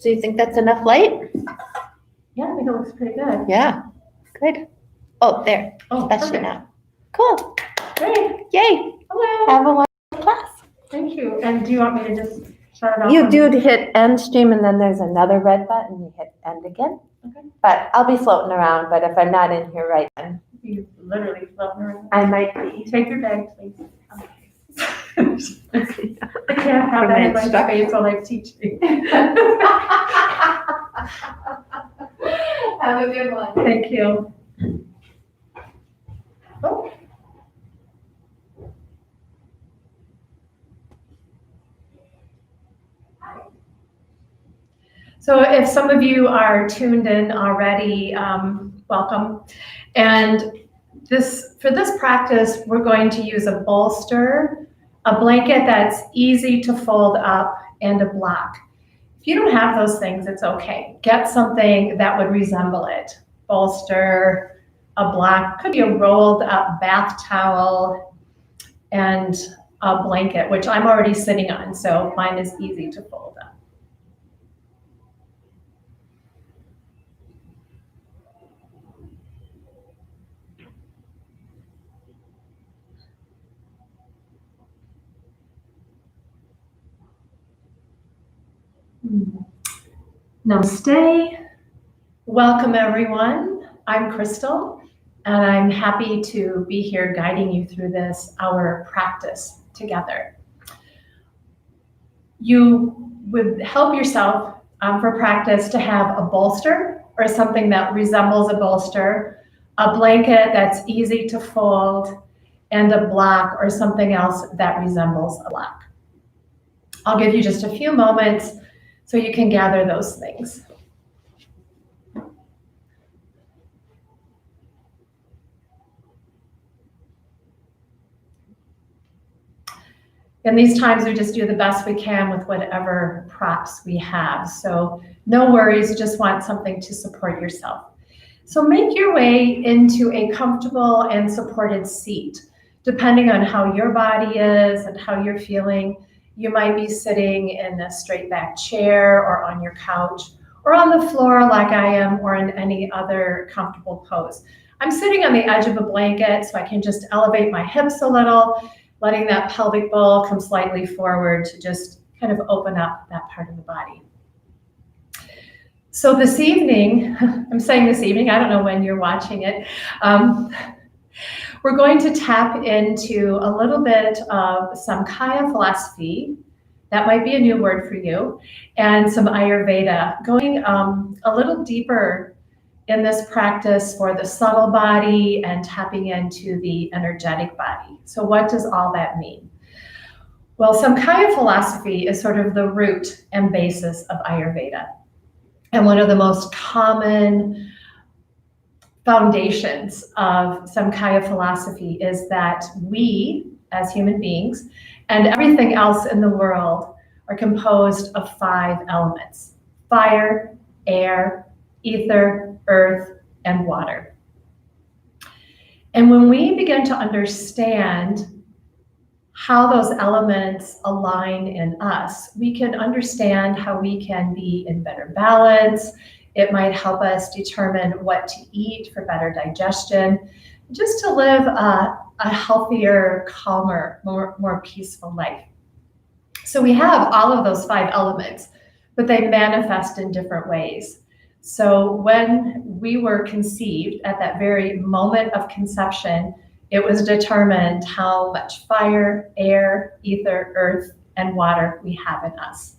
Do you think that's enough light? Yeah, I think it looks pretty good. Yeah, good. Oh, there. Oh, That's perfect. enough. Cool. Great. Yay. Hello. Have a wonderful class. Thank you. And do you want me to just shut it off? You do hit end stream, and then there's another red button. You hit end again. Okay. But I'll be floating around. But if I'm not in here right then, You literally floating around. I might be. Take your bag, please. I can't have that in my face while I'm teaching. Have a good one. Thank you. Oh. So if some of you are tuned in already, welcome. And for this practice, we're going to use a bolster, a blanket that's easy to fold up, and a block. If you don't have those things, it's okay. Get something that would resemble it. Bolster, a block, could be a rolled up bath towel, and a blanket, which I'm already sitting on, so mine is easy to fold up. Namaste. Welcome, everyone. I'm Crystal, and I'm happy to be here guiding you through this hour practice together. You would help yourself for practice to have a bolster or something that resembles a bolster, a blanket that's easy to fold, and a block or something else that resembles a block. I'll give you just a few moments so you can gather those things. In these times, we just do the best we can with whatever props we have. So no worries, just want something to support yourself. So make your way into a comfortable and supported seat. Depending on how your body is and how you're feeling, you might be sitting in a straight back chair or on your couch or on the floor like I am or in any other comfortable pose. I'm sitting on the edge of a blanket so I can just elevate my hips a little, letting that pelvic bowl come slightly forward to just kind of open up that part of the body. So this evening, I'm saying this evening, I don't know when you're watching it, we're going to tap into a little bit of some Kaya philosophy, that might be a new word for you, and some Ayurveda, going a little deeper in this practice for the subtle body and tapping into the energetic body. So what does all that mean? Well, some Kaya philosophy is sort of the root and basis of Ayurveda. And one of the most common foundations of some Kaya philosophy is that we, as human beings, and everything else in the world are composed of 5 elements: fire, air, ether, earth, and water. And when we begin to understand how those elements align in us, we can understand how we can be in better balance. It might help us determine what to eat for better digestion, just to live a healthier, calmer, more peaceful life. So we have all of those 5 elements, but they manifest in different ways. So when we were conceived, at that very moment of conception, it was determined how much fire, air, ether, earth, and water we have in us.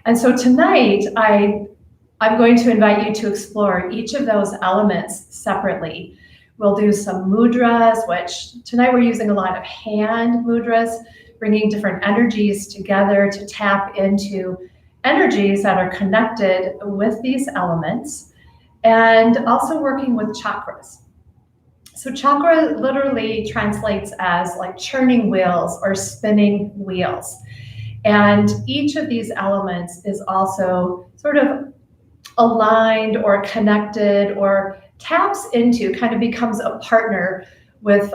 And so tonight, I'm going to invite you to explore each of those elements separately. We'll do some mudras, which tonight we're using a lot of hand mudras, bringing different energies together to tap into energies that are connected with these elements, and also working with chakras. So chakra literally translates as like churning wheels or spinning wheels. And each of these elements is also sort of aligned or connected or taps into, kind of becomes a partner with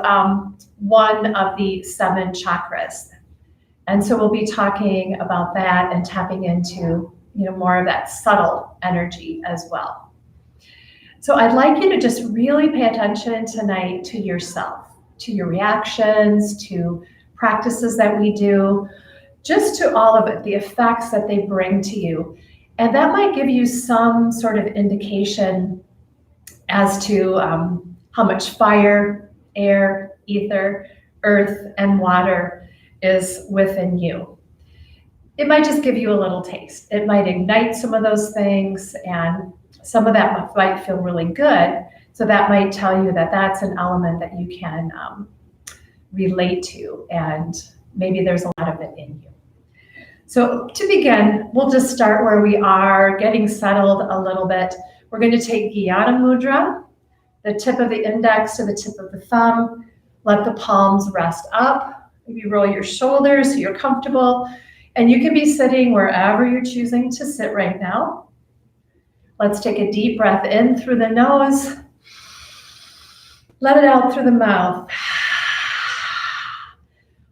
one of the 7 chakras. And so we'll be talking about that and tapping into more of that subtle energy as well. So I'd like you to just really pay attention tonight to yourself, to your reactions, to practices that we do, just to all of it, the effects that they bring to you. And that might give you some sort of indication as to how much fire, air, ether, earth, and water is within you. It might just give you a little taste. It might ignite some of those things, and some of that might feel really good. So that might tell you that that's an element that you can relate to, and maybe there's a lot of it in you. So to begin, we'll just start where we are, getting settled a little bit. We're going to take Jnana Mudra, the tip of the index to the tip of the thumb. Let the palms rest up. Maybe roll your shoulders so you're comfortable. And you can be sitting wherever you're choosing to sit right now. Let's take a deep breath in through the nose. Let it out through the mouth.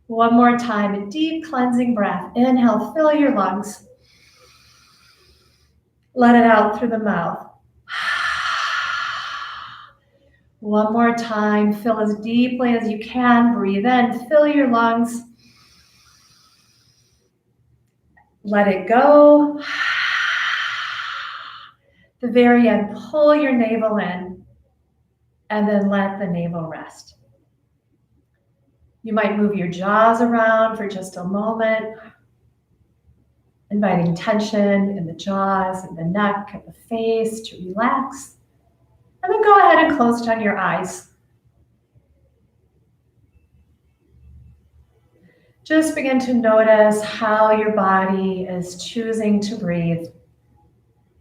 One more time, a deep cleansing breath. Inhale, fill your lungs. Let it out through the mouth. One more time, fill as deeply as you can. Breathe in, fill your lungs. Let it go. The very end, pull your navel in, and then let the navel rest. You might move your jaws around for just a moment, inviting tension in the jaws, and the neck, and the face to relax. And then go ahead and close down your eyes. Just begin to notice how your body is choosing to breathe.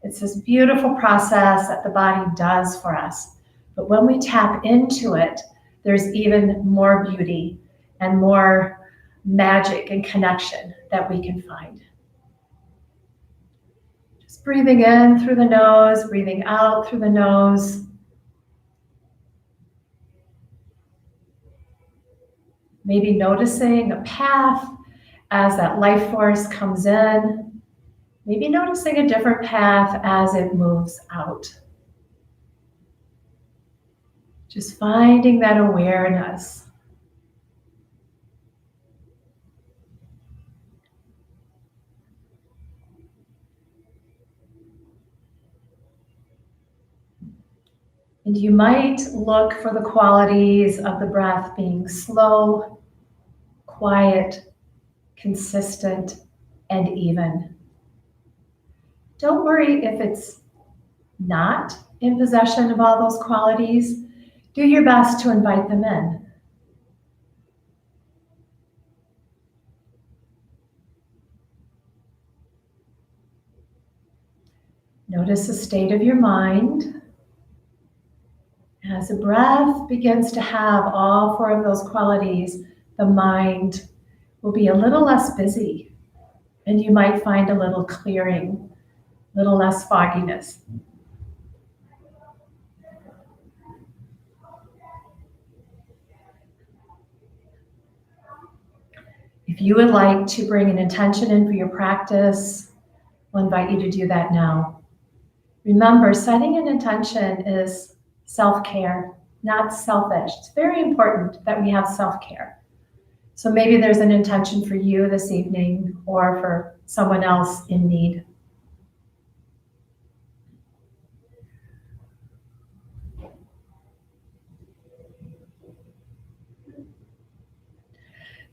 It's this beautiful process that the body does for us. But when we tap into it, there's even more beauty and more magic and connection that we can find. Just breathing in through the nose, breathing out through the nose. Maybe noticing a path as that life force comes in. Maybe noticing a different path as it moves out. Just finding that awareness. And you might look for the qualities of the breath being slow, quiet, consistent, and even. Don't worry if it's not in possession of all those qualities. Do your best to invite them in. Notice the state of your mind. As the breath begins to have all four of those qualities, the mind will be a little less busy, and you might find a little clearing, a little less fogginess. If you would like to bring an intention in for your practice, we'll invite you to do that now. Remember, setting an intention is self-care, not selfish. It's very important that we have self-care. So maybe there's an intention for you this evening or for someone else in need.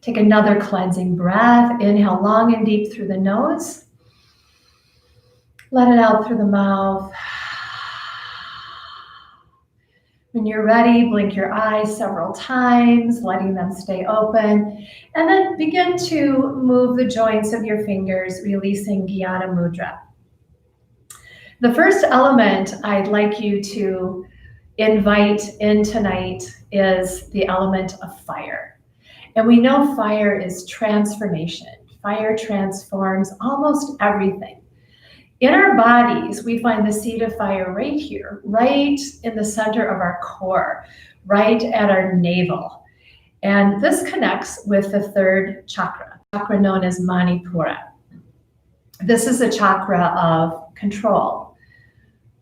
Take another cleansing breath. Inhale long and deep through the nose. Let it out through the mouth. When you're ready, blink your eyes several times, letting them stay open, and then begin to move the joints of your fingers, releasing Jnana Mudra. The first element I'd like you to invite in tonight is the element of fire. And we know fire is transformation. Fire transforms almost everything. In our bodies, we find the seat of fire right here, right in the center of our core, right at our navel. And this connects with the third chakra known as Manipura. This is a chakra of control.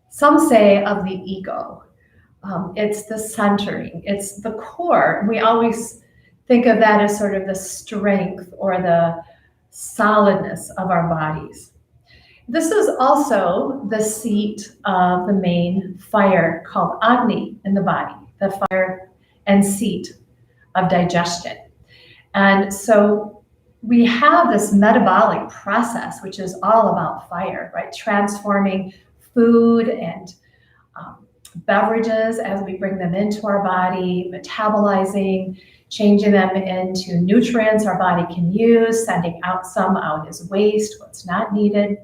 Some say of the ego. It's the centering, it's the core. We always think of that as sort of the strength or the solidness of our bodies. This is also the seat of the main fire called Agni in the body, the fire and seat of digestion. And so we have this metabolic process, which is all about fire, right? Transforming food and beverages as we bring them into our body, metabolizing, changing them into nutrients our body can use, sending out some out as waste, what's not needed.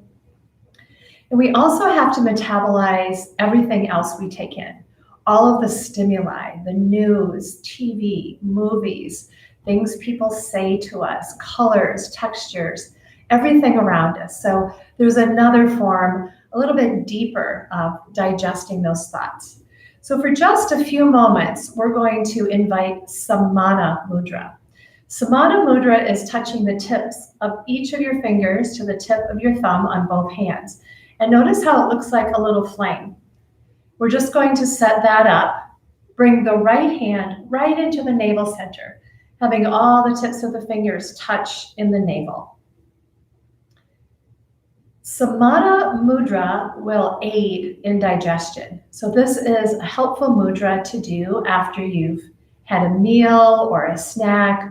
And we also have to metabolize everything else we take in. All of the stimuli, the news, TV, movies, things people say to us, colors, textures, everything around us. So there's another form, a little bit deeper, of digesting those thoughts. So for just a few moments, we're going to invite Samana Mudra. Samana Mudra is touching the tips of each of your fingers to the tip of your thumb on both hands. And notice how it looks like a little flame. We're just going to set that up, bring the right hand right into the navel center, having all the tips of the fingers touch in the navel. Samana Mudra will aid in digestion. So this is a helpful mudra to do after you've had a meal or a snack,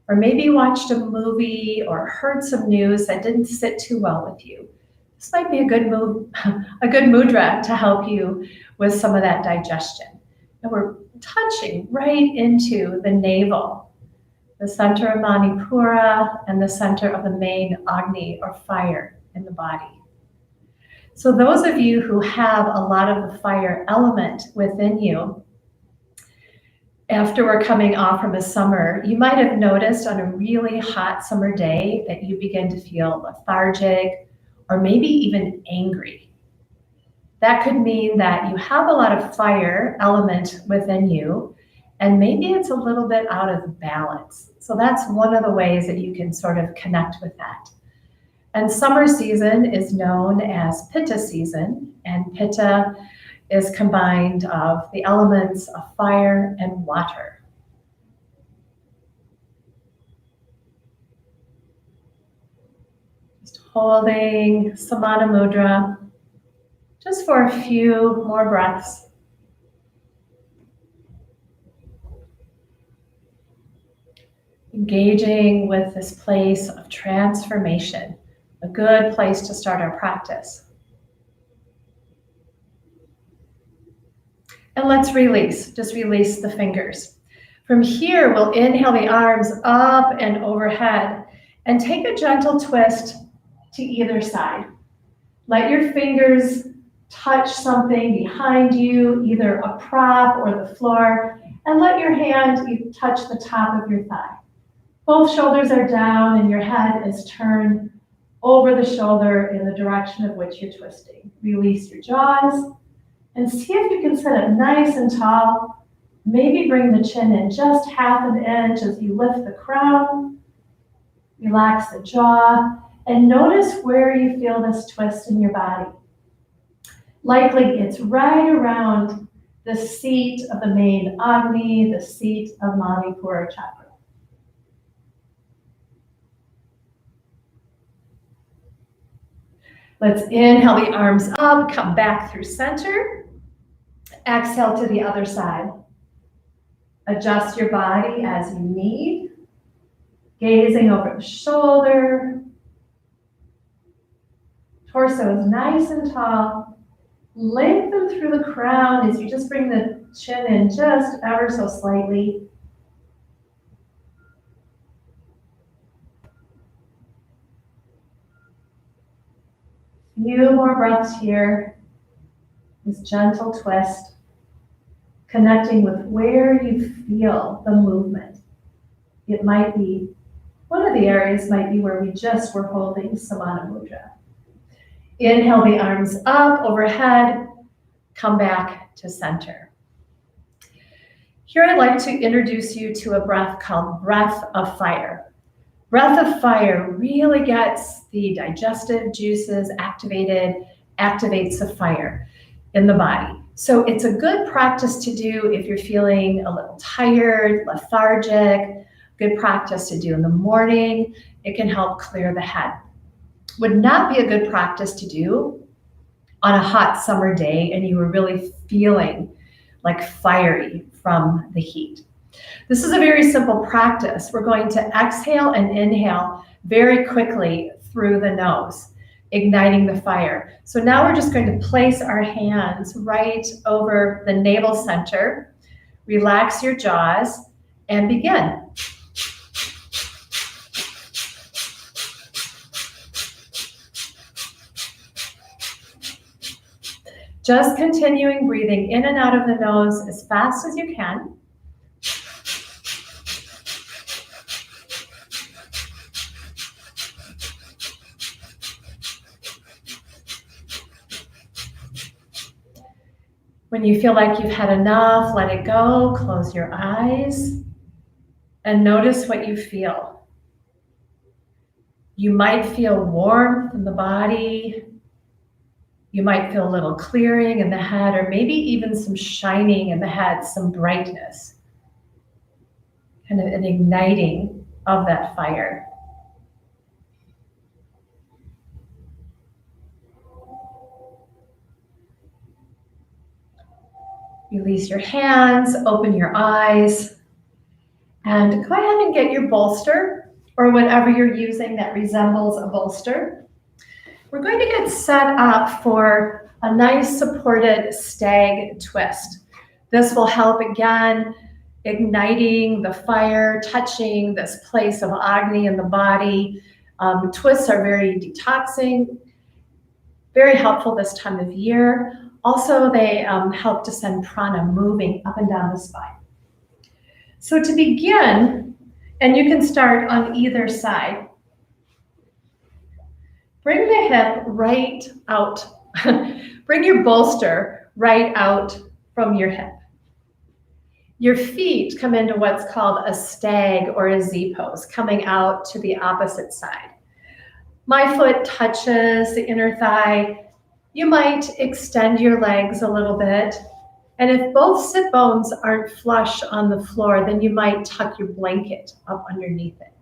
or maybe watched a movie or heard some news that didn't sit too well with you. This might be a good mudra to help you with some of that digestion. And we're touching right into the navel, the center of Manipura and the center of the main Agni or fire in the body. So those of you who have a lot of the fire element within you, after we're coming off from a summer, you might have noticed on a really hot summer day that you begin to feel lethargic or maybe even angry. That could mean that you have a lot of fire element within you, and maybe it's a little bit out of balance. So that's one of the ways that you can sort of connect with that. And summer season is known as Pitta season, and Pitta is combined of the elements of fire and water. Just holding Samana Mudra just for a few more breaths. Engaging with this place of transformation, a good place to start our practice. And let's release, just release the fingers. From here, we'll inhale the arms up and overhead and take a gentle twist to either side. Let your fingers touch something behind you, either a prop or the floor, and let your hand touch the top of your thigh. Both shoulders are down and your head is turned over the shoulder in the direction of which you're twisting. Release your jaws and see if you can sit up nice and tall. Maybe bring the chin in just half an inch as you lift the crown. Relax the jaw and notice where you feel this twist in your body. Likely it's right around the seat of the main Agni, the seat of Manipura chakra. Let's inhale the arms up, come back through center. Exhale to the other side. Adjust your body as you need. Gazing over the shoulder. Torso is nice and tall. Lengthen through the crown as you just bring the chin in just ever so slightly. Few more breaths here. This gentle twist, connecting with where you feel the movement. It might be, one of the areas might be where we just were holding Samana Mudra. Inhale the arms up overhead, come back to center. Here I'd like to introduce you to a breath called breath of fire. Breath of fire really gets the digestive juices activated, activates the fire in the body. So it's a good practice to do if you're feeling a little tired, lethargic, good practice to do in the morning. It can help clear the head. Would not be a good practice to do on a hot summer day and you were really feeling like fiery from the heat. This is a very simple practice. We're going to exhale and inhale very quickly through the nose, igniting the fire. So now we're just going to place our hands right over the navel center, relax your jaws, and begin. Just continuing breathing in and out of the nose as fast as you can. When you feel like you've had enough, let it go, close your eyes, and notice what you feel. You might feel warmth in the body. You might feel a little clearing in the head, or maybe even some shining in the head, some brightness, kind of an igniting of that fire. Release your hands, open your eyes, and go ahead and get your bolster or whatever you're using that resembles a bolster. We're going to get set up for a nice supported stag twist. This will help again, igniting the fire, touching this place of Agni in the body. Twists are very detoxing, very helpful this time of year. Also, they help to send prana moving up and down the spine. So to begin, and you can start on either side, bring the hip right out. Bring your bolster right out from your hip. Your feet come into what's called a stag or a Z pose, coming out to the opposite side. My foot touches the inner thigh. You might extend your legs a little bit. And if both sit bones aren't flush on the floor, then you might tuck your blanket up underneath it.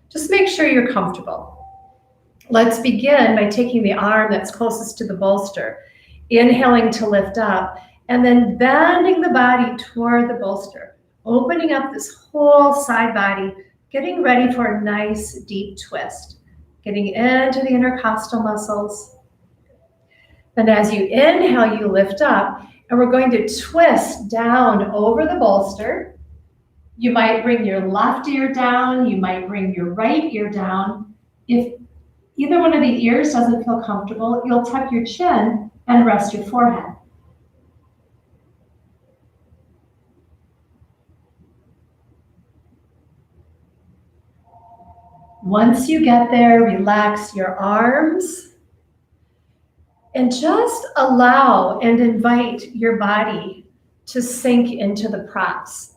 Just make sure you're comfortable. Let's begin by taking the arm that's closest to the bolster, inhaling to lift up, and then bending the body toward the bolster, opening up this whole side body, getting ready for a nice deep twist, getting into the intercostal muscles. And as you inhale, you lift up, and we're going to twist down over the bolster. You might bring your left ear down, you might bring your right ear down. If either one of the ears doesn't feel comfortable, you'll tuck your chin and rest your forehead. Once you get there, relax your arms. And just allow and invite your body to sink into the props.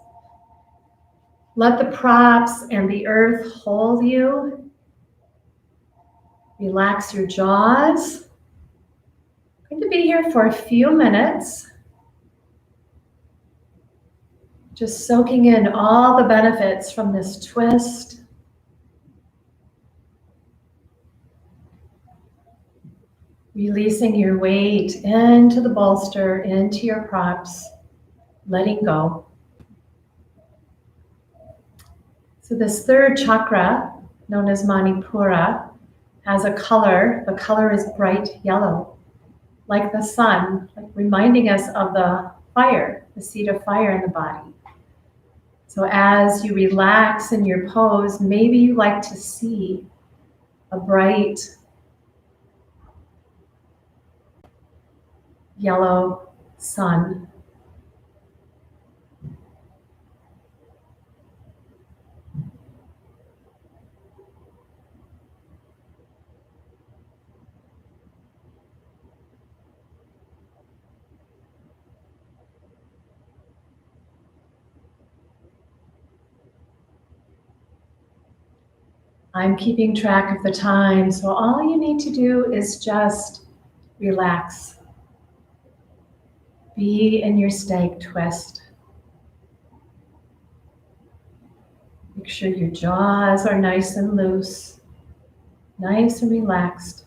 Let the props and the earth hold you. Relax your jaws. I'm going to be here for a few minutes. Just soaking in all the benefits from this twist. Releasing your weight into the bolster, into your props, letting go. So this third chakra, known as Manipura, has a color. The color is bright yellow, like the sun, like reminding us of the fire, the seed of fire in the body. So as you relax in your pose, maybe you like to see a bright yellow sun. I'm keeping track of the time, so all you need to do is just relax. Be in your stag twist. Make sure your jaws are nice and loose, nice and relaxed.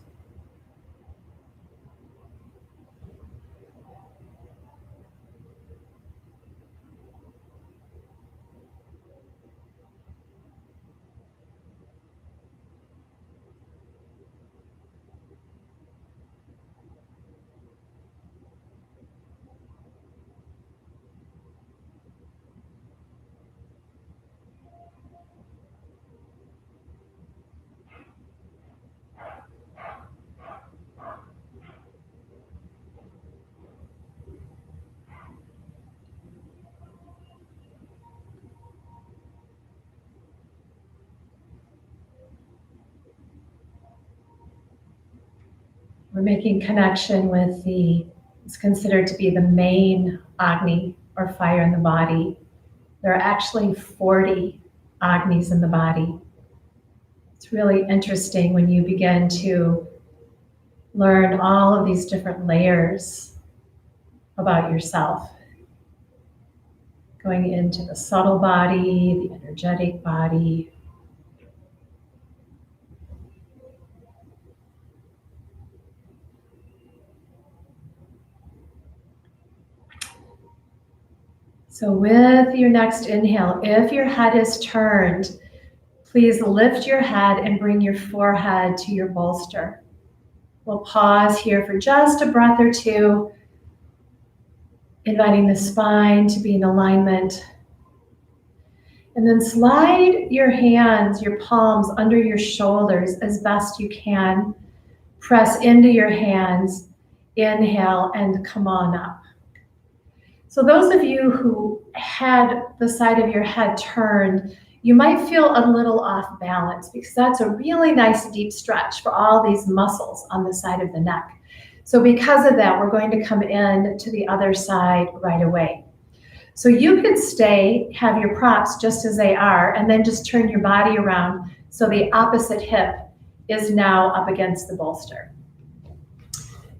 We're making connection with it's considered to be the main Agni or fire in the body. There are actually 40 Agnis in the body. It's really interesting when you begin to learn all of these different layers about yourself. Going into the subtle body, the energetic body. So with your next inhale, if your head is turned, please lift your head and bring your forehead to your bolster. We'll pause here for just a breath or two, inviting the spine to be in alignment. And then slide your hands, your palms under your shoulders as best you can. Press into your hands, inhale, and come on up. So those of you who had the side of your head turned, you might feel a little off balance because that's a really nice deep stretch for all these muscles on the side of the neck. So because of that, we're going to come in to the other side right away. So you can stay, have your props just as they are, and then just turn your body around so the opposite hip is now up against the bolster.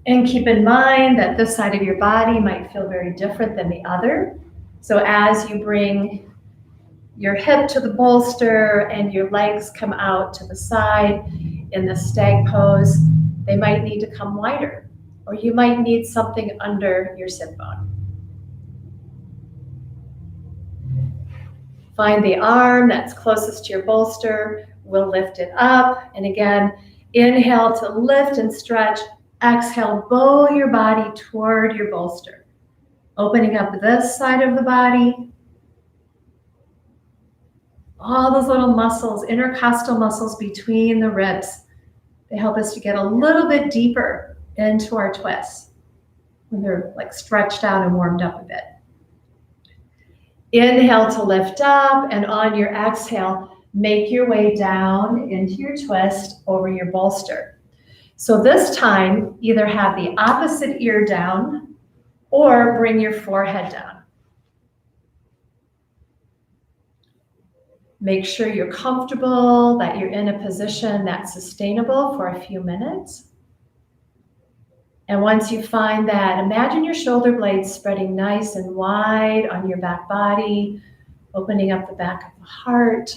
And keep in mind that this side of your body might feel very different than the other. So as you bring your hip to the bolster and your legs come out to the side in the stag pose, they might need to come wider, or you might need something under your sit bone. Find the arm that's closest to your bolster. We'll lift it up. And again, inhale to lift and stretch. Exhale, bow your body toward your bolster. Opening up this side of the body. All those little muscles, intercostal muscles between the ribs. They help us to get a little bit deeper into our twists when they're like stretched out and warmed up a bit. Inhale to lift up, and on your exhale, make your way down into your twist over your bolster. So this time, either have the opposite ear down or bring your forehead down. Make sure you're comfortable, that you're in a position that's sustainable for a few minutes. And once you find that, imagine your shoulder blades spreading nice and wide on your back body, opening up the back of the heart,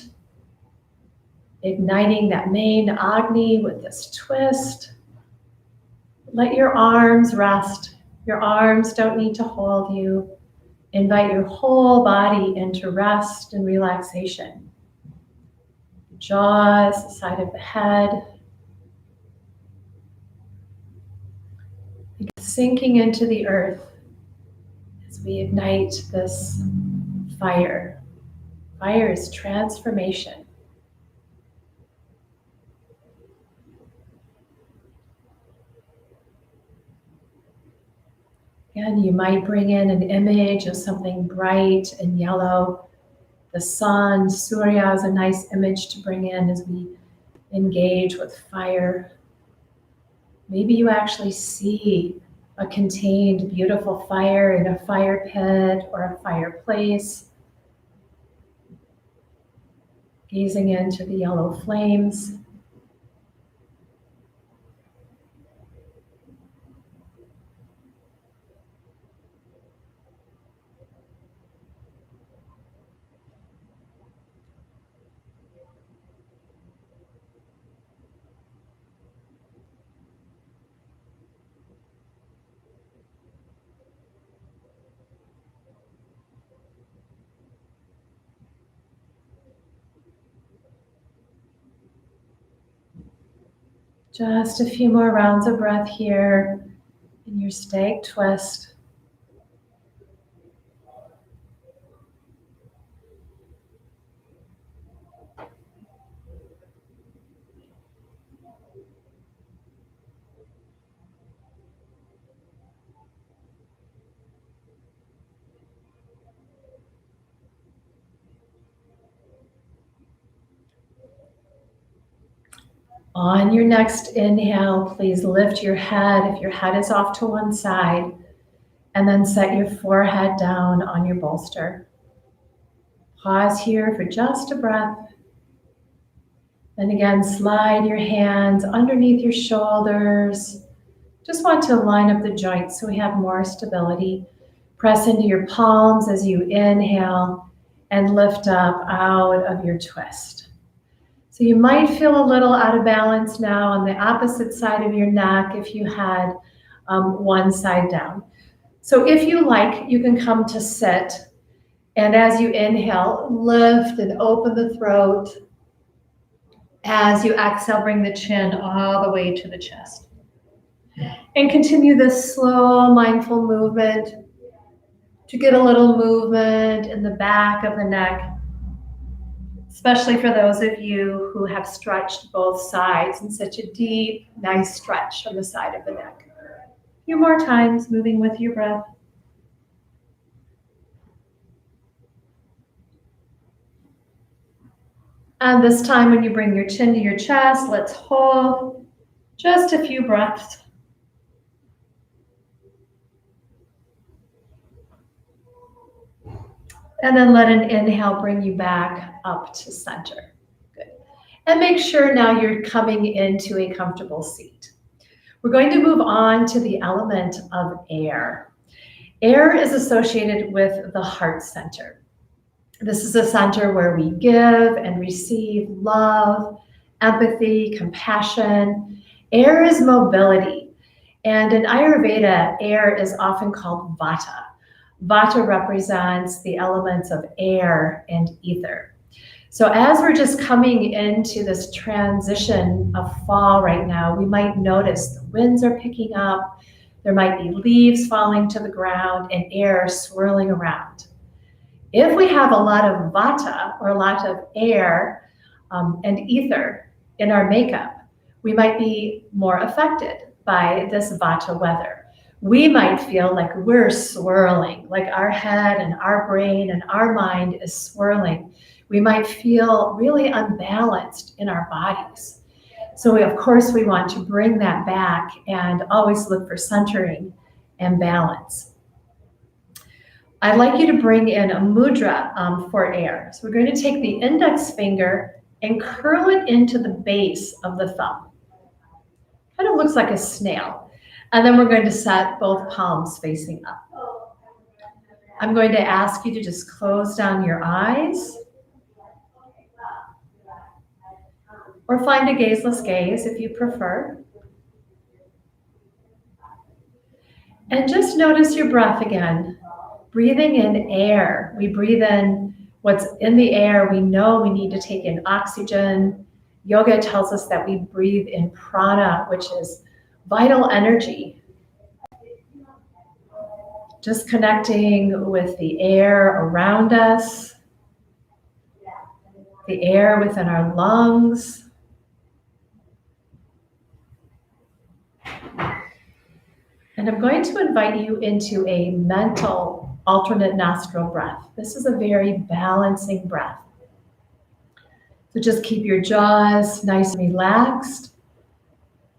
igniting that main Agni with this twist. Let your arms rest. Your arms don't need to hold you. Invite your whole body into rest and relaxation. Jaws, the side of the head. Sinking into the earth as we ignite this fire. Fire is transformation. And you might bring in an image of something bright and yellow. The sun, Surya is a nice image to bring in as we engage with fire. Maybe you actually see a contained, beautiful fire in a fire pit or a fireplace. Gazing into the yellow flames. Just a few more rounds of breath here in your stag twist. On your next inhale, please lift your head if your head is off to one side, and then set your forehead down on your bolster. Pause here for just a breath. Then again, slide your hands underneath your shoulders. Just want to line up the joints so we have more stability. Press into your palms as you inhale and lift up out of your twist. So you might feel a little out of balance now on the opposite side of your neck if you had one side down. So if you like, you can come to sit. And as you inhale, lift and open the throat. As you exhale, bring the chin all the way to the chest. And continue this slow, mindful movement to get a little movement in the back of the neck, especially for those of you who have stretched both sides in such a deep, nice stretch on the side of the neck. A few more times, moving with your breath. And this time when you bring your chin to your chest, let's hold just a few breaths. And then let an inhale bring you back up to center. Good. And make sure now you're coming into a comfortable seat. We're going to move on to the element of air. Air is associated with the heart center. This is a center where we give and receive love, empathy, compassion. Air is mobility. And in Ayurveda, air is often called vata. Vata represents the elements of air and ether. So as we're just coming into this transition of fall right now, we might notice the winds are picking up, there might be leaves falling to the ground and air swirling around. If we have a lot of vata or a lot of air and ether in our makeup, we might be more affected by this vata weather. We might feel like we're swirling, like our head and our brain and our mind is swirling. We might feel really unbalanced in our bodies. So of course we want to bring that back and always look for centering and balance. I'd like you to bring in a mudra for air. So we're going to take the index finger and curl it into the base of the thumb. Kind of looks like a snail. And then we're going to set both palms facing up. I'm going to ask you to just close down your eyes. Or find a gazeless gaze if you prefer. And just notice your breath again. Breathing in air. We breathe in what's in the air. We know we need to take in oxygen. Yoga tells us that we breathe in prana, which is vital energy. Just connecting with the air around us, the air within our lungs. And I'm going to invite you into a mental alternate nostril breath. This is a very balancing breath. So just keep your jaws nice and relaxed.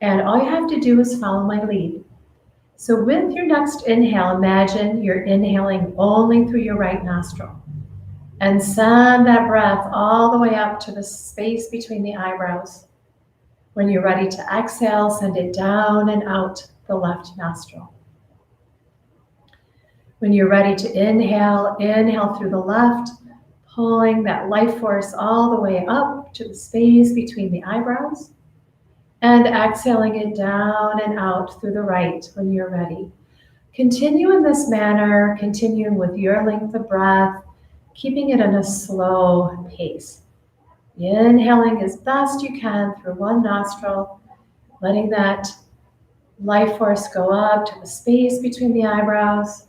And all you have to do is follow my lead. So with your next inhale, imagine you're inhaling only through your right nostril. And send that breath all the way up to the space between the eyebrows. When you're ready to exhale, send it down and out the left nostril. When you're ready to inhale, inhale through the left, pulling that life force all the way up to the space between the eyebrows. And exhaling it down and out through the right when you're ready. Continue in this manner, continuing with your length of breath, keeping it in a slow pace. Inhaling as best you can through one nostril, letting that life force go up to the space between the eyebrows,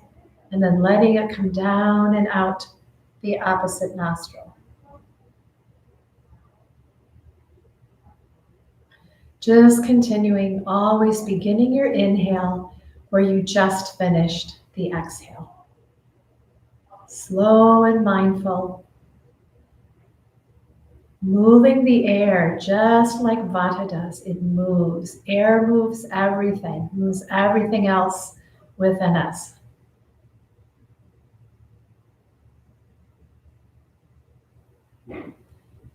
and then letting it come down and out the opposite nostril. Just continuing, always beginning your inhale where you just finished the exhale. Slow and mindful. Moving the air just like Vata does. It moves. Air moves everything else within us.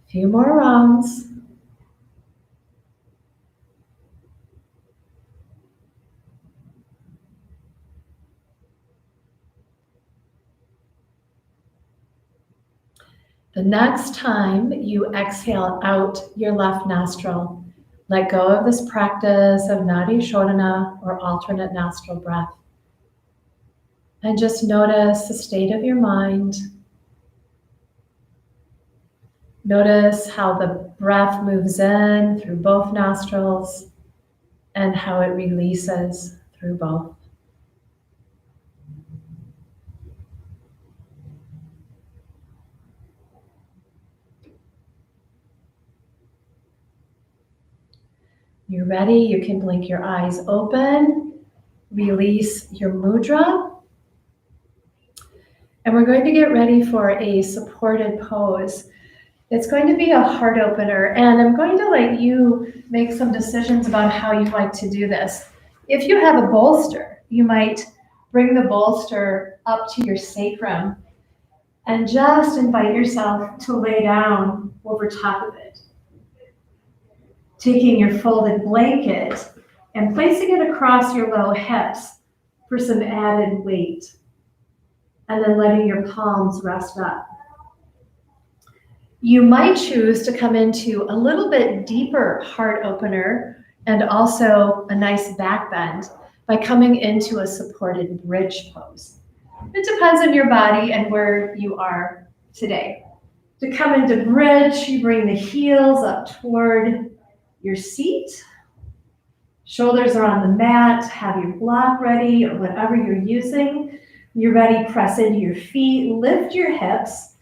Few more rounds. The next time you exhale out your left nostril, let go of this practice of Nadi Shodhana or alternate nostril breath. And just notice the state of your mind. Notice how the breath moves in through both nostrils and how it releases through both. You're ready, you can blink your eyes open, release your mudra. And we're going to get ready for a supported pose. It's going to be a heart opener, and I'm going to let you make some decisions about how you like to do this. If you have a bolster, you might bring the bolster up to your sacrum and just invite yourself to lay down over top of it. Taking your folded blanket and placing it across your low hips for some added weight. And then letting your palms rest up. You might choose to come into a little bit deeper heart opener and also a nice back bend by coming into a supported bridge pose. It depends on your body and where you are today. To come into bridge, you bring the heels up toward your seat. Shoulders are on the mat, have your block ready or whatever you're using. You're ready, press into your feet, lift your hips,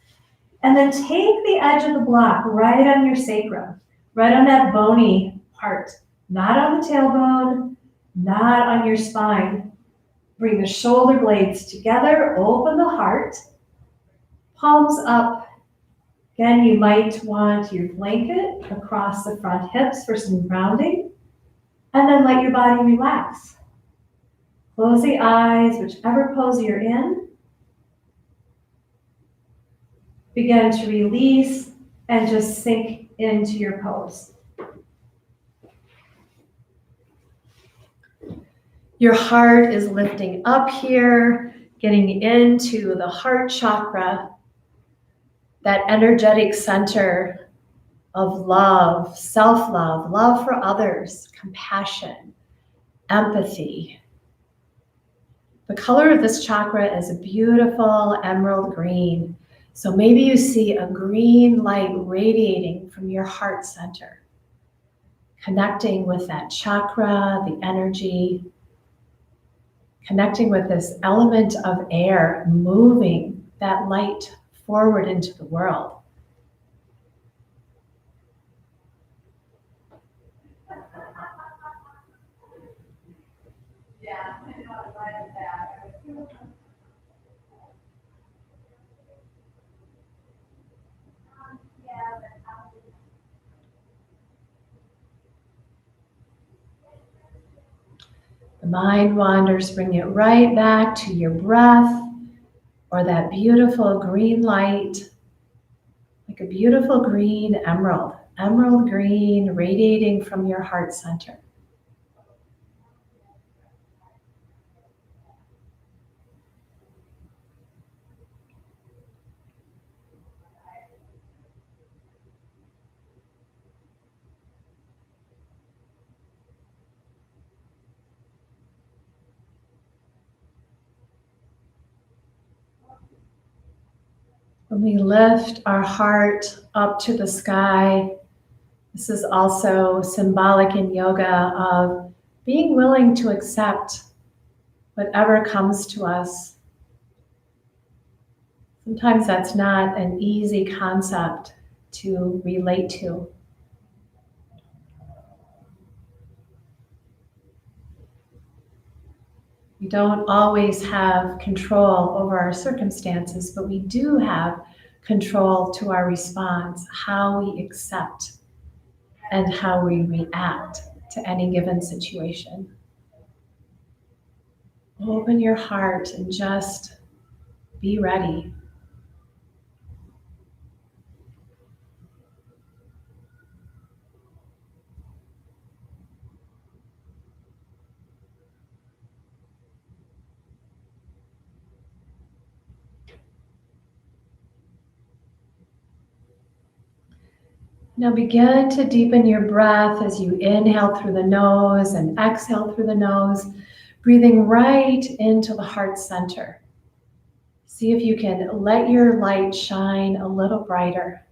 and then take the edge of the block right on your sacrum, right on that bony part, not on the tailbone, not on your spine. Bring the shoulder blades together, open the heart, palms up. Again, you might want your blanket across the front hips for some grounding, and then let your body relax. Close the eyes, whichever pose you're in. Begin to release and just sink into your pose. Your heart is lifting up here, getting into the heart chakra, that energetic center of love, self-love, love for others, compassion, empathy. The color of this chakra is a beautiful emerald green. So maybe you see a green light radiating from your heart center, connecting with that chakra, the energy, connecting with this element of air, moving that light forward into the world. The mind wanders, bring it right back to your breath or that beautiful green light like a beautiful green emerald green radiating from your heart center. When we lift our heart up to the sky, this is also symbolic in yoga of being willing to accept whatever comes to us. Sometimes that's not an easy concept to relate to. We don't always have control over our circumstances, but we do have control to our response, how we accept and how we react to any given situation. Open your heart and just be ready. Now begin to deepen your breath as you inhale through the nose and exhale through the nose, breathing right into the heart center. See if you can let your light shine a little brighter.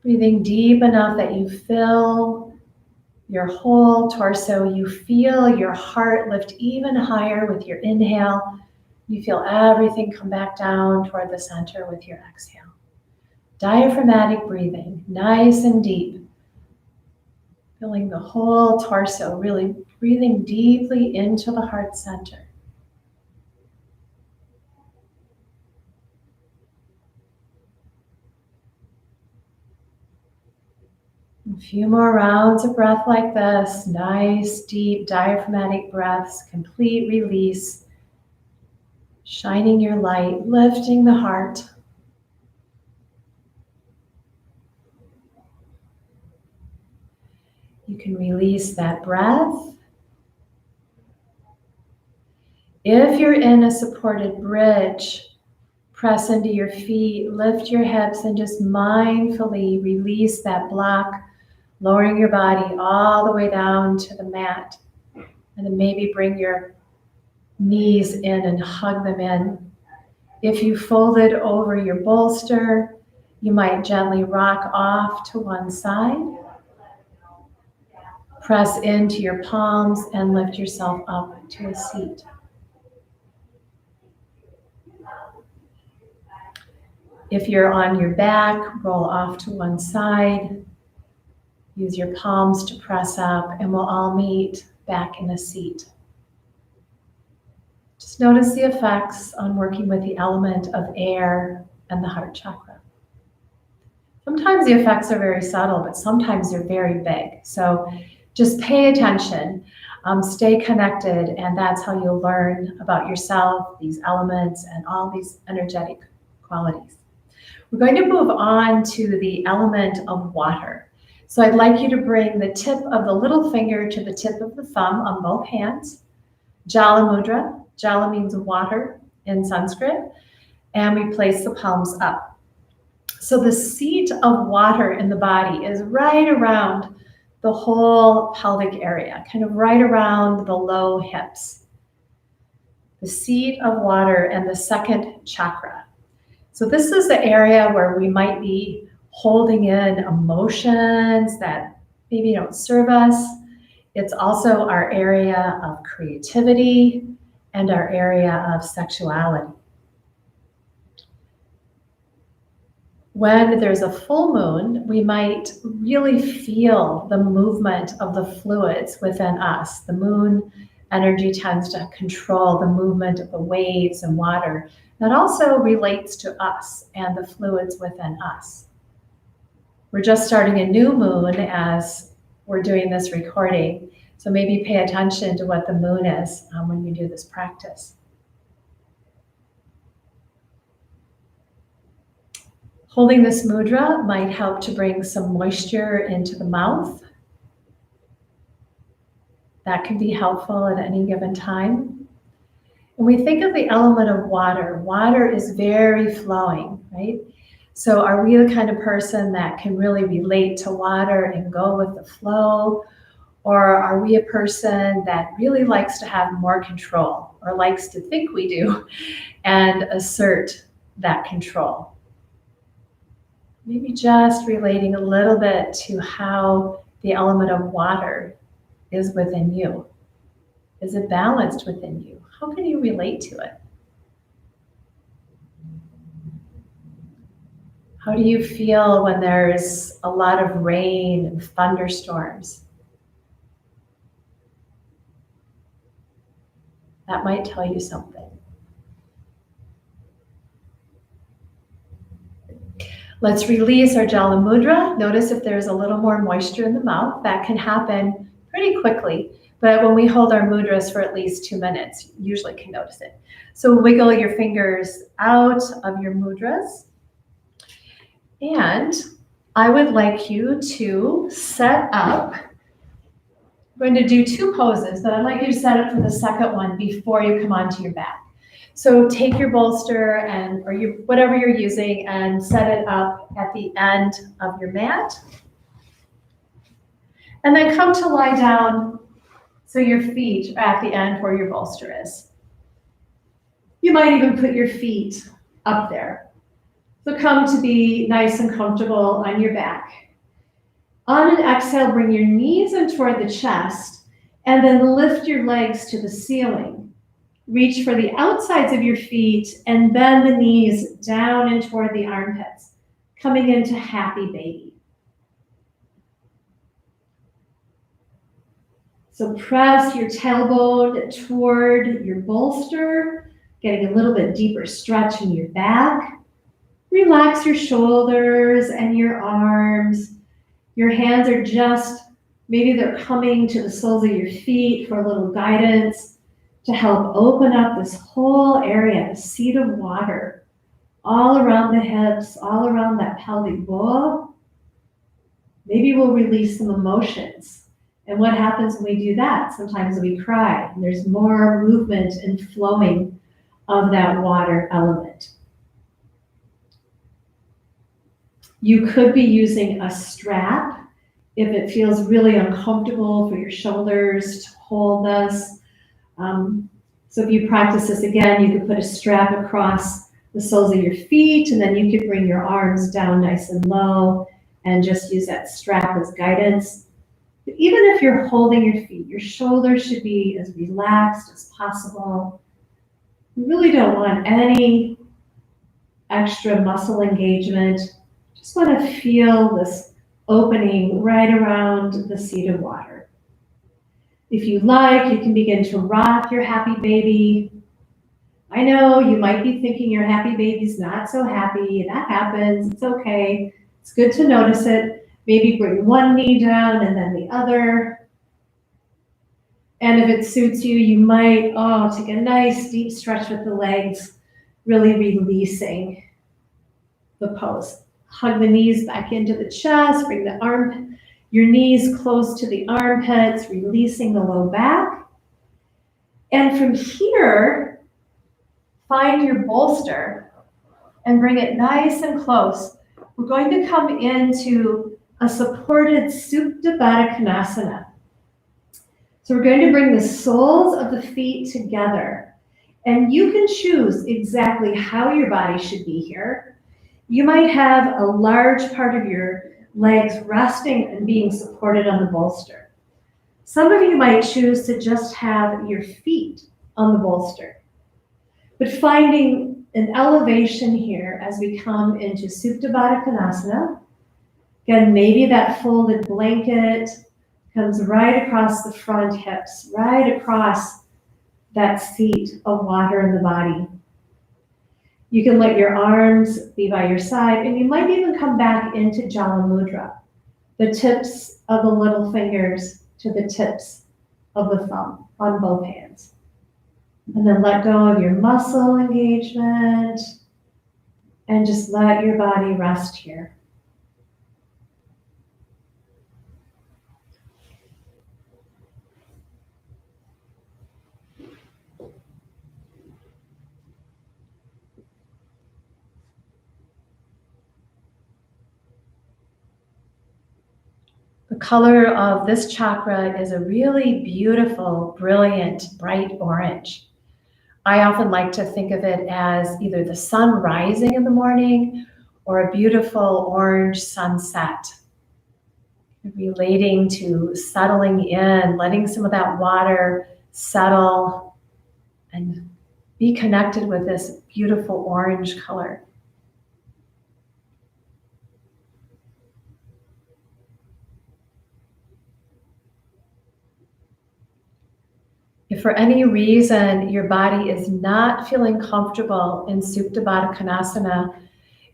Breathing deep enough that you fill your whole torso. You feel your heart lift even higher with your inhale. You feel everything come back down toward the center with your exhale. Diaphragmatic breathing, nice and deep. Filling the whole torso, really breathing deeply into the heart center. A few more rounds of breath like this. Nice, deep, diaphragmatic breaths, complete release. Shining your light, lifting the heart. You can release that breath. If you're in a supported bridge, press into your feet, lift your hips, and just mindfully release that block, lowering your body all the way down to the mat. And then maybe bring your knees in and hug them in. If you folded over your bolster, you might gently rock off to one side. Press into your palms and lift yourself up to a seat. If you're on your back, roll off to one side. Use your palms to press up, and we'll all meet back in a seat. Just notice the effects on working with the element of air and the heart chakra. Sometimes the effects are very subtle, but sometimes they're very big. So just pay attention, stay connected, and that's how you'll learn about yourself, these elements, and all these energetic qualities. We're going to move on to the element of water. So I'd like you to bring the tip of the little finger to the tip of the thumb on both hands. Jala mudra. Jala means water in Sanskrit. And we place the palms up. So the seat of water in the body is right around the whole pelvic area, kind of right around the low hips. The seat of water and the second chakra. So this is the area where we might be holding in emotions that maybe don't serve us. It's also our area of creativity and our area of sexuality. When there's a full moon, we might really feel the movement of the fluids within us. The moon energy tends to control the movement of the waves and water. That also relates to us and the fluids within us. We're just starting a new moon as we're doing this recording, so maybe pay attention to what the moon is when you do this practice. Holding this mudra might help to bring some moisture into the mouth. That can be helpful at any given time. When we think of the element of water, water is very flowing, right? So are we the kind of person that can really relate to water and go with the flow? Or are we a person that really likes to have more control or likes to think we do and assert that control? Maybe just relating a little bit to how the element of water is within you. Is it balanced within you? How can you relate to it? How do you feel when there's a lot of rain and thunderstorms? That might tell you something. Let's release our Jala Mudra. Notice if there's a little more moisture in the mouth. That can happen pretty quickly, but when we hold our mudras for at least 2 minutes, you usually can notice it. So wiggle your fingers out of your mudras. And I would like you to set up. I'm going to do 2 poses, but I'd like you to set up for the second one before you come onto your back. So take your bolster or whatever you're using and set it up at the end of your mat. And then come to lie down so your feet are at the end where your bolster is. You might even put your feet up there. So come to be nice and comfortable on your back. On an exhale, bring your knees in toward the chest and then lift your legs to the ceiling. Reach for the outsides of your feet and bend the knees down and toward the armpits, coming into happy baby. So press your tailbone toward your bolster, getting a little bit deeper stretch in your back. Relax your shoulders and your arms. Your hands are maybe they're coming to the soles of your feet for a little guidance to help open up this whole area, the seat of water, all around the hips, all around that pelvic bowl. Maybe we'll release some emotions. And what happens when we do that? Sometimes we cry, and there's more movement and flowing of that water element. You could be using a strap if it feels really uncomfortable for your shoulders to hold this. So if you practice this again, you could put a strap across the soles of your feet, and then you could bring your arms down nice and low and just use that strap as guidance. But even if you're holding your feet, your shoulders should be as relaxed as possible. You really don't want any extra muscle engagement. Just want to feel this opening right around the seat of water. If you like, you can begin to rock your happy baby. I know you might be thinking your happy baby's not so happy. That happens. It's okay. It's good to notice it. Maybe bring one knee down and then the other. And if it suits you, you might take a nice deep stretch with the legs, really releasing the pose. Hug the knees back into the chest, bring your knees close to the armpits, releasing the low back. And from here, find your bolster and bring it nice and close. We're going to come into a supported Supta Baddha Konasana. So we're going to bring the soles of the feet together. And you can choose exactly how your body should be here. You might have a large part of your legs resting and being supported on the bolster. Some of you might choose to just have your feet on the bolster. But finding an elevation here as we come into Supta Baddha Konasana. Again, maybe that folded blanket comes right across the front hips, right across that seat of water in the body. You can let your arms be by your side, and you might even come back into Jala Mudra, the tips of the little fingers to the tips of the thumb on both hands. And then let go of your muscle engagement. And just let your body rest here. The color of this chakra is a really beautiful, brilliant, bright orange. I often like to think of it as either the sun rising in the morning or a beautiful orange sunset. Relating to settling in, letting some of that water settle and be connected with this beautiful orange color. If for any reason your body is not feeling comfortable in Supta Baddha Konasana,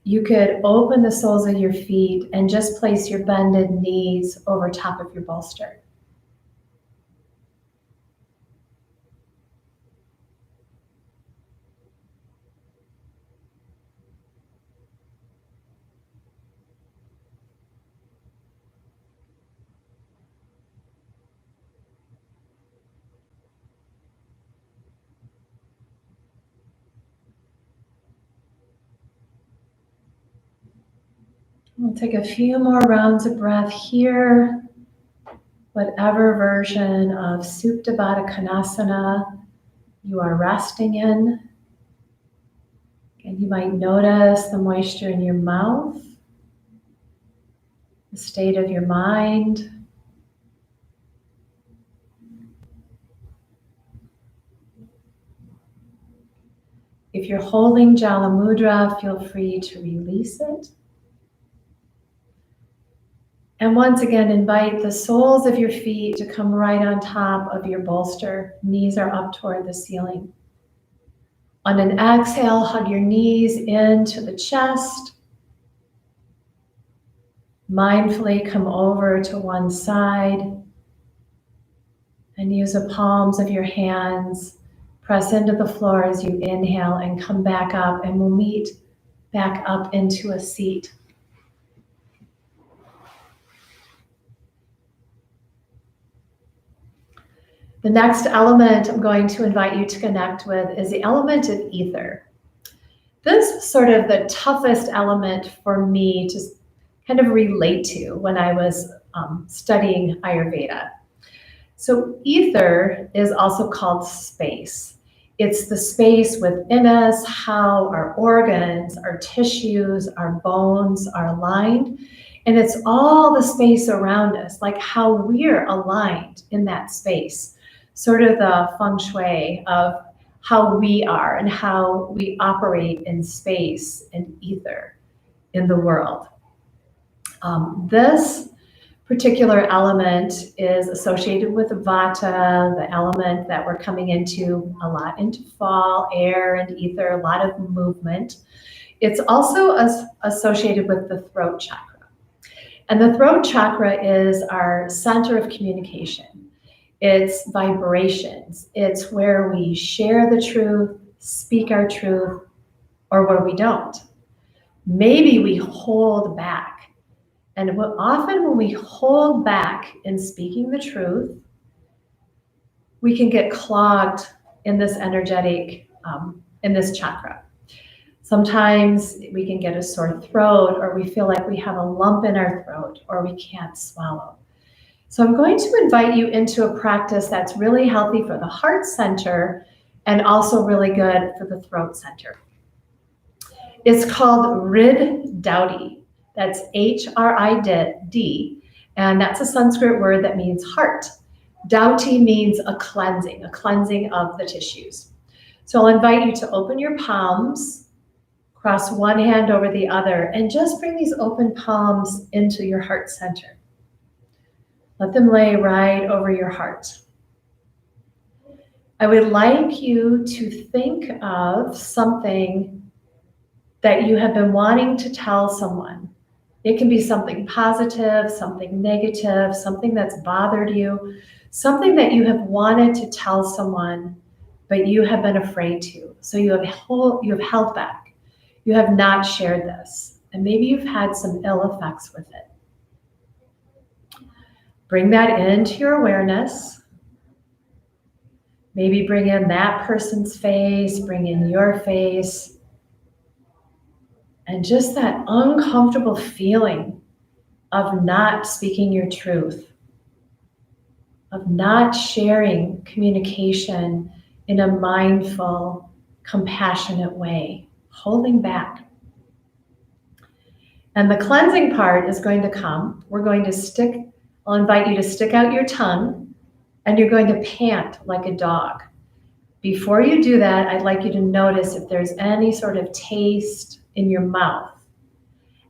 you could open the soles of your feet and just place your bended knees over top of your bolster. We'll take a few more rounds of breath here. Whatever version of Supta Baddha Konasana you are resting in. And you might notice the moisture in your mouth, the state of your mind. If you're holding Jala Mudra, feel free to release it. And once again, invite the soles of your feet to come right on top of your bolster. Knees are up toward the ceiling. On an exhale, hug your knees into the chest. Mindfully come over to one side and use the palms of your hands. Press into the floor as you inhale and come back up, and we'll meet back up into a seat. The next element I'm going to invite you to connect with is the element of ether. This is sort of the toughest element for me to kind of relate to when I was studying Ayurveda. So ether is also called space. It's the space within us, how our organs, our tissues, our bones are aligned. And it's all the space around us, like how we're aligned in that space. Sort of the feng shui of how we are and how we operate in space and ether in the world. This particular element is associated with Vata, the element that we're coming into a lot into fall, air and ether, a lot of movement. It's also associated with the throat chakra. And the throat chakra is our center of communication. It's vibrations. It's where we share the truth, speak our truth, or where we don't. Maybe we hold back. And often when we hold back in speaking the truth, we can get clogged in this energetic, in this chakra. Sometimes we can get a sore throat, or we feel like we have a lump in our throat, or we can't swallow. So I'm going to invite you into a practice that's really healthy for the heart center and also really good for the throat center. It's called Rid Doughty. That's H-R-I-D, and that's a Sanskrit word that means heart. Doughty means a cleansing of the tissues. So I'll invite you to open your palms, cross one hand over the other, and just bring these open palms into your heart center. Let them lay right over your heart. I would like you to think of something that you have been wanting to tell someone. It can be something positive, something negative, something that's bothered you, something that you have wanted to tell someone, but you have been afraid to. So you have held back. You have not shared this, and maybe you've had some ill effects with it. Bring that into your awareness. Maybe bring in that person's face, bring in your face, and just that uncomfortable feeling of not speaking your truth, of not sharing communication in a mindful, compassionate way, holding back. And the cleansing part is going to come. I'll invite you to stick out your tongue, and you're going to pant like a dog. Before you do that, I'd like you to notice if there's any sort of taste in your mouth.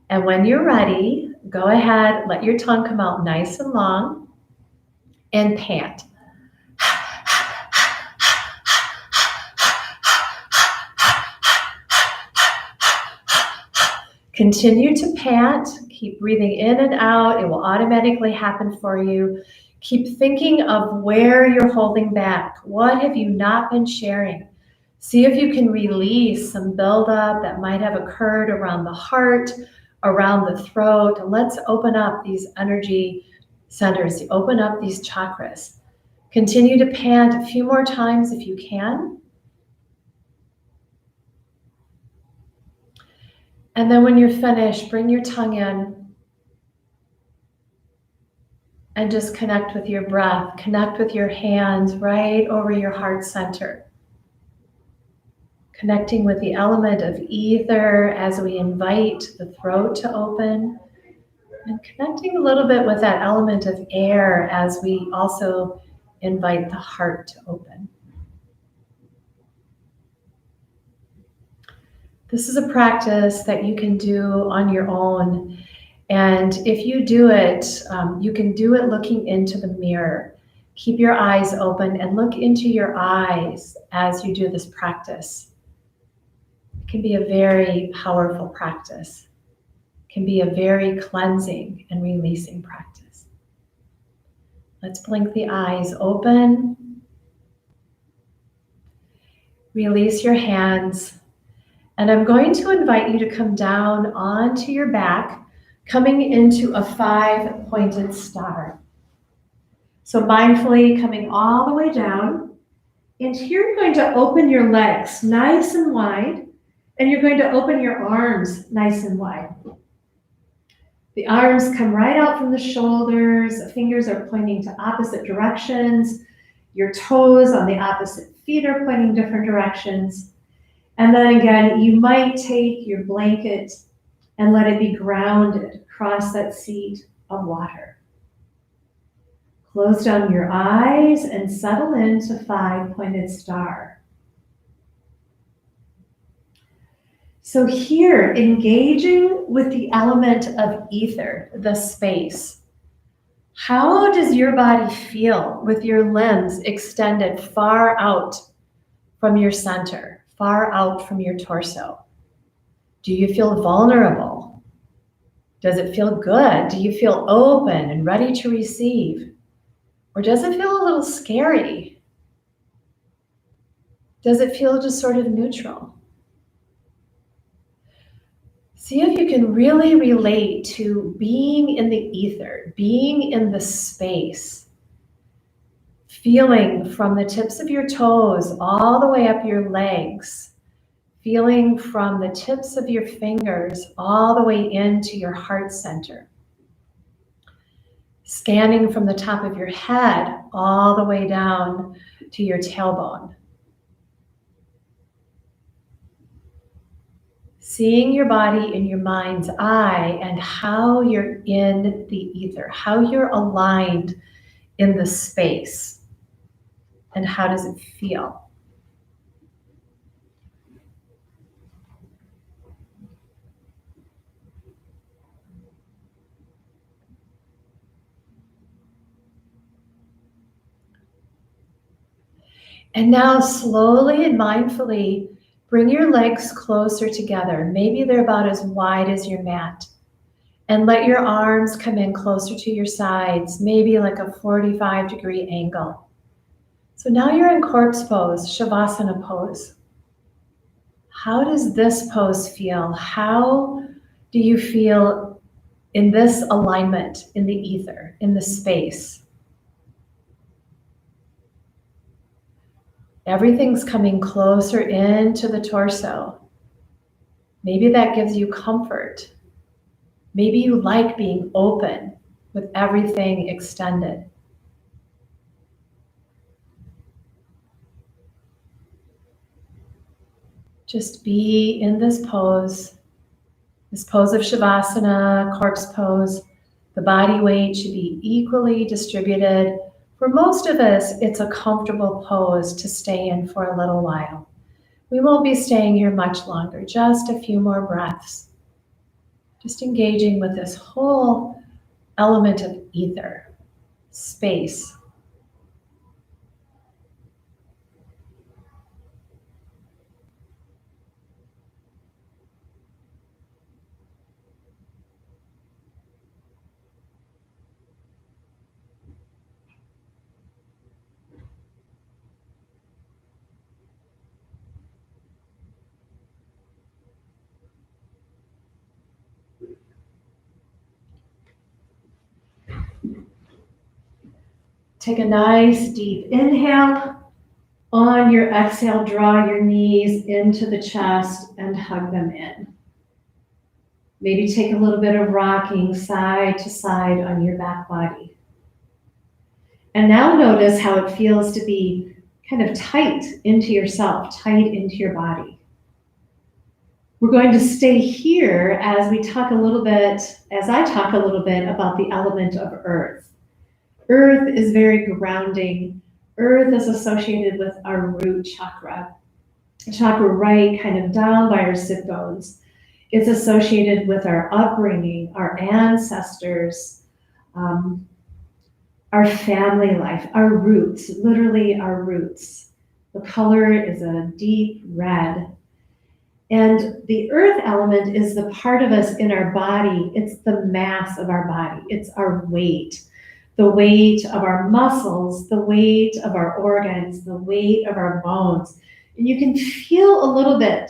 And when you're ready, go ahead, let your tongue come out nice and long, and pant. Continue to pant, keep breathing in and out. It will automatically happen for you. Keep thinking of where you're holding back. What have you not been sharing? See if you can release some buildup that might have occurred around the heart, around the throat. And let's open up these energy centers, open up these chakras. Continue to pant a few more times if you can. And then when you're finished, bring your tongue in and just connect with your breath. Connect with your hands right over your heart center. Connecting with the element of ether as we invite the throat to open. And connecting a little bit with that element of air as we also invite the heart to open. This is a practice that you can do on your own. And if you do it, you can do it looking into the mirror. Keep your eyes open and look into your eyes as you do this practice. It can be a very powerful practice. It can be a very cleansing and releasing practice. Let's blink the eyes open. Release your hands. And I'm going to invite you to come down onto your back, coming into a 5-pointed star. So mindfully coming all the way down. And here you're going to open your legs nice and wide, and you're going to open your arms nice and wide. The arms come right out from the shoulders. The fingers are pointing to opposite directions. Your toes on the opposite feet are pointing different directions. And then again, you might take your blanket and let it be grounded across that seat of water. Close down your eyes and settle into 5-pointed star. So here, engaging with the element of ether, the space. How does your body feel with your limbs extended far out from your center? Far out from your torso? Do you feel vulnerable? Does it feel good? Do you feel open and ready to receive? Or does it feel a little scary? Does it feel just sort of neutral? See if you can really relate to being in the ether, being in the space, feeling from the tips of your toes all the way up your legs, feeling from the tips of your fingers all the way into your heart center, scanning from the top of your head all the way down to your tailbone. Seeing your body in your mind's eye and how you're in the ether, how you're aligned in the space. And how does it feel? And now slowly and mindfully bring your legs closer together. Maybe they're about as wide as your mat. And let your arms come in closer to your sides, maybe like a 45-degree angle. So now you're in corpse pose, Shavasana pose. How does this pose feel? How do you feel in this alignment, in the ether, in the space? Everything's coming closer into the torso. Maybe that gives you comfort. Maybe you like being open with everything extended. Just be in this pose of Shavasana, corpse pose. The body weight should be equally distributed. For most of us, it's a comfortable pose to stay in for a little while. We won't be staying here much longer, just a few more breaths. Just engaging with this whole element of ether, space. Take a nice deep inhale. On your exhale, draw your knees into the chest and hug them in. Maybe take a little bit of rocking side to side on your back body. And now notice how it feels to be kind of tight into yourself, tight into your body. We're going to stay here as I talk a little bit about the element of earth. Earth is very grounding. Earth is associated with our root chakra. Chakra right, kind of down by our sit bones. It's associated with our upbringing, our ancestors, our family life, our roots, literally our roots. The color is a deep red. And the earth element is the part of us in our body. It's the mass of our body. It's our weight. The weight of our muscles, the weight of our organs, the weight of our bones. And you can feel a little bit,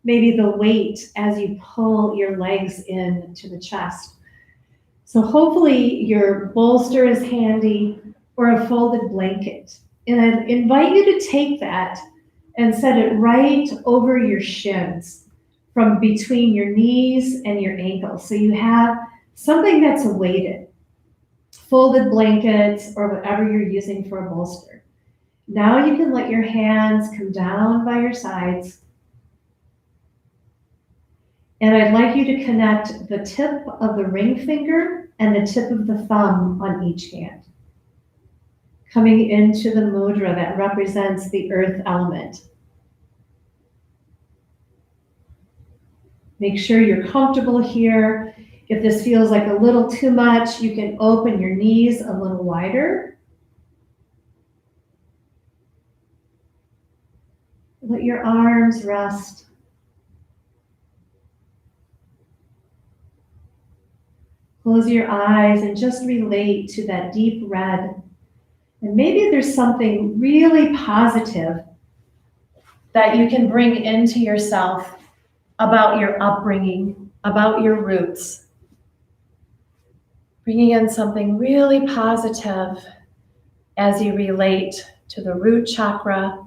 maybe the weight as you pull your legs in to the chest. So hopefully your bolster is handy or a folded blanket. And I invite you to take that and set it right over your shins from between your knees and your ankles. So you have something that's weighted. Folded blankets or whatever you're using for a bolster. Now you can let your hands come down by your sides. And I'd like you to connect the tip of the ring finger and the tip of the thumb on each hand. Coming into the mudra that represents the earth element. Make sure you're comfortable here. If this feels like a little too much, you can open your knees a little wider. Let your arms rest. Close your eyes and just relate to that deep red. And maybe there's something really positive that you can bring into yourself about your upbringing, about your roots. Bringing in something really positive as you relate to the root chakra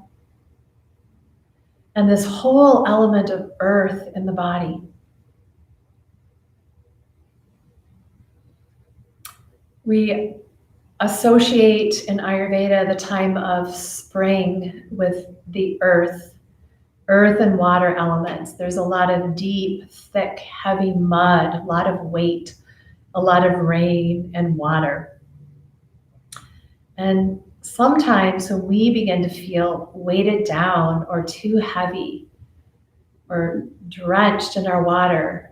and this whole element of earth in the body. We associate in Ayurveda the time of spring with the earth and water elements. There's a lot of deep, thick, heavy mud, a lot of weight, a lot of rain and water. And sometimes when we begin to feel weighted down or too heavy or drenched in our water,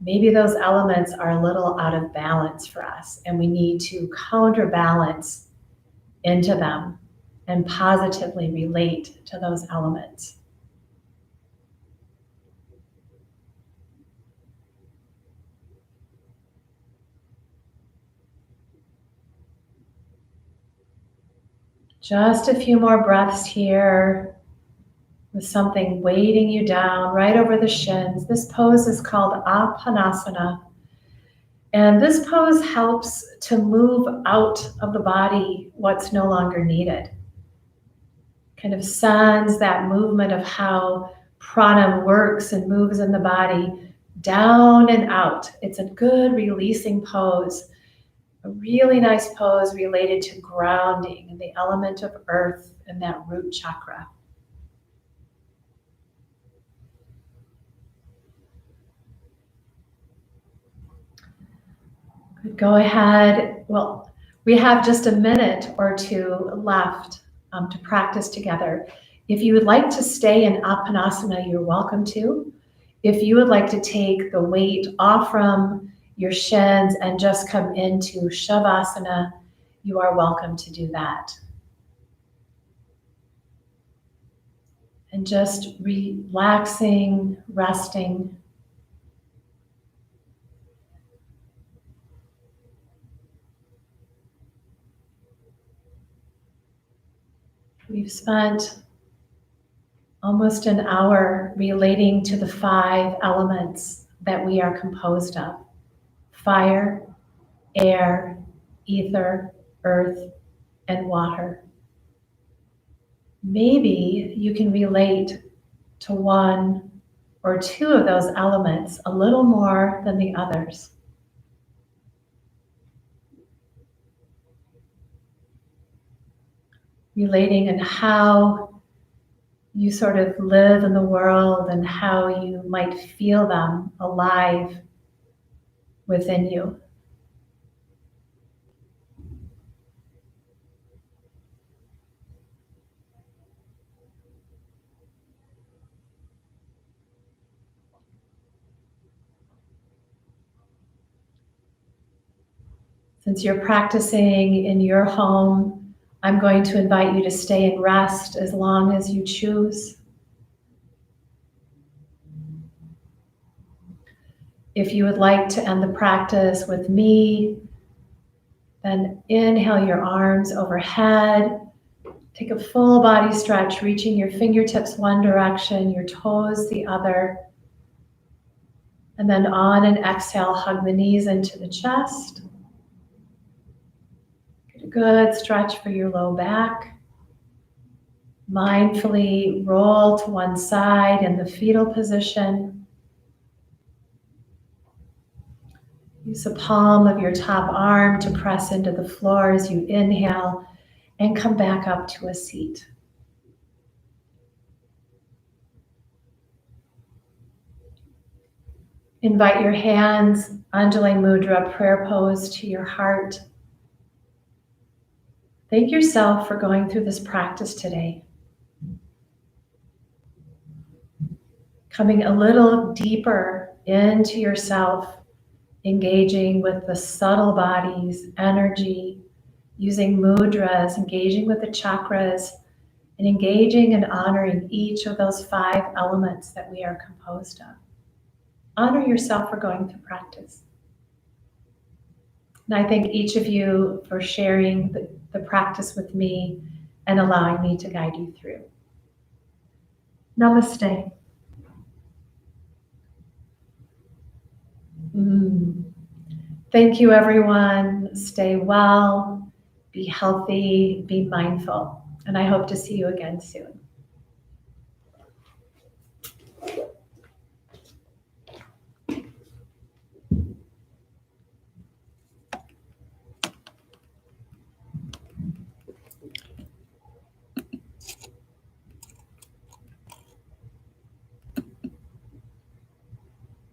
maybe those elements are a little out of balance for us and we need to counterbalance into them and positively relate to those elements. Just a few more breaths here, with something weighting you down right over the shins. This pose is called Apanasana. And this pose helps to move out of the body what's no longer needed. Kind of sends that movement of how prana works and moves in the body down and out. It's a good releasing pose, a really nice pose related to grounding and the element of earth and that root chakra. Good. Go ahead. Well, we have just a minute or two left to practice together. If you would like to stay in Apanasana, you're welcome to. If you would like to take the weight off from your shins and just come into Shavasana, you are welcome to do that. And just relaxing, resting. We've spent almost an hour relating to the 5 elements that we are composed of: fire, air, ether, earth, and water. Maybe you can relate to 1 or 2 of those elements a little more than the others. Relating and how you sort of live in the world and how you might feel them alive within you. Since you're practicing in your home, I'm going to invite you to stay and rest as long as you choose. If you would like to end the practice with me, then inhale your arms overhead. Take a full body stretch, reaching your fingertips one direction, your toes the other. And then on an exhale, hug the knees into the chest. Get a good stretch for your low back. Mindfully roll to one side in the fetal position. Use the palm of your top arm to press into the floor as you inhale and come back up to a seat. Invite your hands, Anjali Mudra, prayer pose, to your heart. Thank yourself for going through this practice today. Coming a little deeper into yourself, engaging with the subtle body's energy, using mudras, engaging with the chakras, and engaging and honoring each of those 5 elements that we are composed of. Honor yourself for going through practice. And I thank each of you for sharing the practice with me and allowing me to guide you through. Namaste. Thank you, everyone. Stay well, be healthy, be mindful, and I hope to see you again soon.